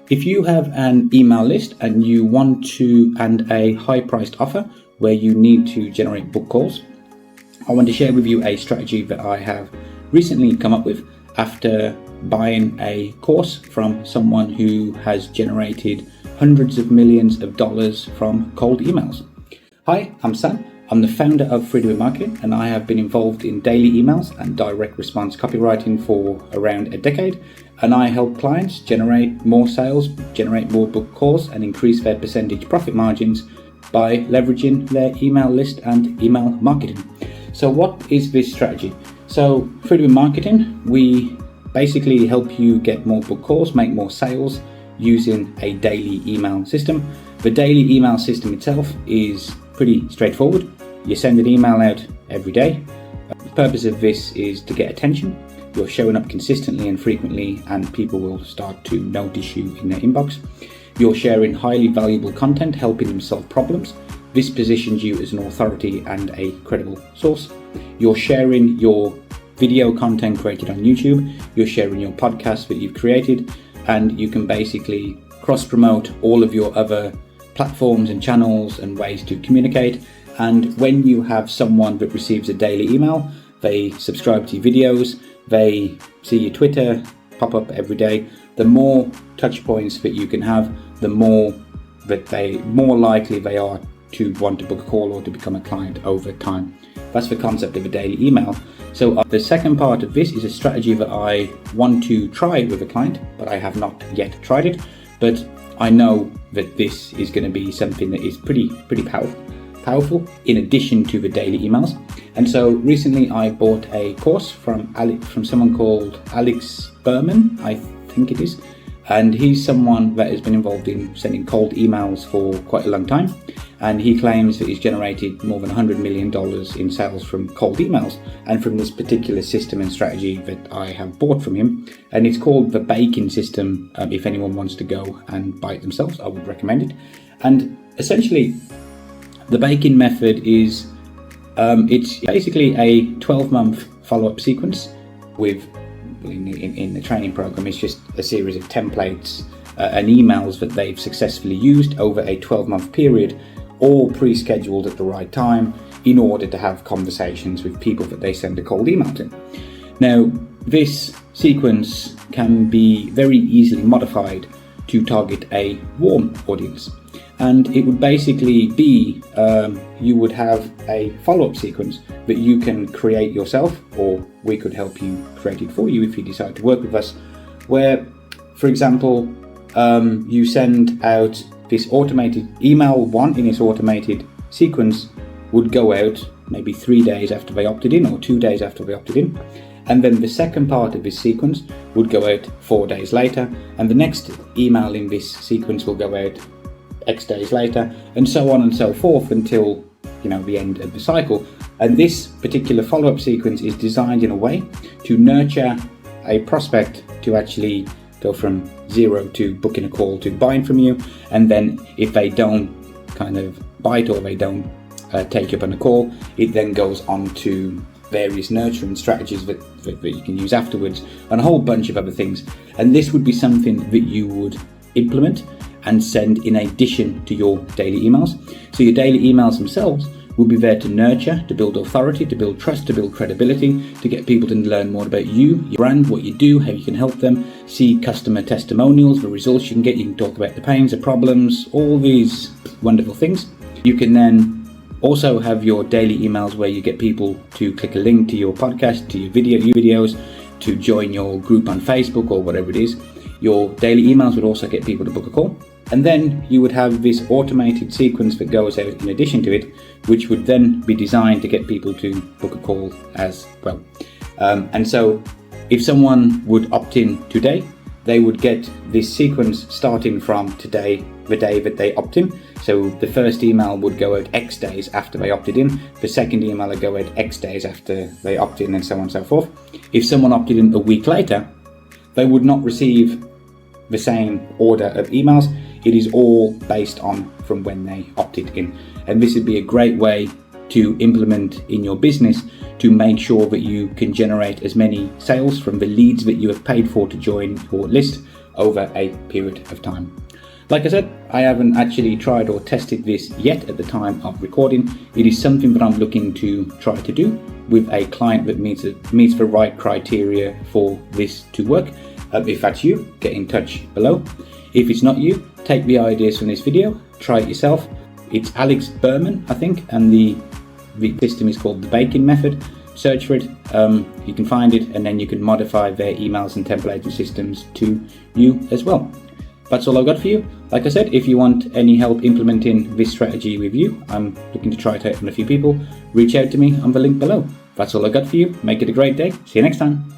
If you have an email list and you want to, and a high priced offer where you need to generate book calls, I want to share with you a strategy that I have recently come up with after buying a course from someone who has generated hundreds of millions of dollars from cold emails. Hi, I'm Sam. I'm the founder of Freedom Marketing, and I have been involved in daily emails and direct response copywriting for around a decade. And I help clients generate more sales, generate more book calls, and increase their percentage profit margins by leveraging their email list and email marketing. So what is this strategy? So Freedom Marketing, we basically help you get more book calls, make more sales using a daily email system. The daily email system itself is pretty straightforward. You send an email out every day. The purpose of this is to get attention. You're showing up consistently and frequently, and people will start to notice you in their inbox. You're sharing highly valuable content, helping them solve problems. This positions you as an authority and a credible source. You're sharing your video content created on YouTube. You're sharing your podcast that you've created, and you can basically cross-promote all of your other platforms and channels and ways to communicate. And when you have someone that receives a daily email, they subscribe to your videos, they see your Twitter pop up every day, the more touch points that you can have, the more likely they are to want to book a call or to become a client over time. That's the concept of a daily email. So the second part of this is a strategy that I want to try with a client, but I have not yet tried it. But I know that this is going to be something that is pretty powerful in addition to the daily emails. And so recently I bought a course from someone called Alex Berman, I think it is. And he's someone that has been involved in sending cold emails for quite a long time. And he claims that he's generated more than $100 million in sales from cold emails and from this particular system and strategy that I have bought from him. And it's called the Bacon System. If anyone wants to go and buy it themselves, I would recommend it. And essentially, the Bacon method is, it's basically a 12-month follow-up sequence with, in the training program, it's just a series of templates and emails that they've successfully used over a 12-month period, all pre-scheduled at the right time in order to have conversations with people that they send a cold email to. Now, this sequence can be very easily modified to target a warm audience. And it would basically be, you would have a follow-up sequence that you can create yourself, or we could help you create it for you if you decide to work with us, where, for example, you send out this automated email. One in this automated sequence would go out maybe 3 days after they opted in, or 2 days after they opted in. And then the second part of this sequence would go out 4 days later, and the next email in this sequence will go out X days later, and so on and so forth until the end of the cycle. And this particular follow-up sequence is designed in a way to nurture a prospect to actually go from zero to booking a call to buying from you. And then if they don't kind of bite or they don't take you up on a call, it then goes on to various nurturing strategies that you can use afterwards, and a whole bunch of other things. And this would be something that you would implement and send in addition to your daily emails. So your daily emails themselves will be there to nurture, to build authority, to build trust, to build credibility, to get people to learn more about you, your brand, what you do, how you can help them, see customer testimonials, the results you can get. You can talk about the pains, the problems, all these wonderful things. You can then also have your daily emails where you get people to click a link to your podcast, to your videos, to join your group on Facebook or whatever it is. Your daily emails would also get people to book a call. And then you would have this automated sequence that goes out in addition to it, which would then be designed to get people to book a call as well. And so if someone would opt in today, they would get this sequence starting from today, the day that they opt in. So the first email would go out X days after they opted in. The second email would go out X days after they opt in, and so on and so forth. If someone opted in a week later, they would not receive the same order of emails. It is all based on from when they opted in. And this would be a great way to implement in your business to make sure that you can generate as many sales from the leads that you have paid for to join your list over a period of time. Like I said, I haven't actually tried or tested this yet at the time of recording. It is something that I'm looking to try to do with a client that meets the right criteria for this to work. If that's you, get in touch below. If it's not you, take the ideas from this video, try it yourself. It's Alex Berman, I think, and the system is called the Bacon Method. Search for it, you can find it, and then you can modify their emails and templates and systems to you as well. That's all I've got for you. Like I said, if you want any help implementing this strategy with you, I'm looking to try it out on a few people, reach out to me on the link below. That's all I've got for you. Make it a great day. See you next time.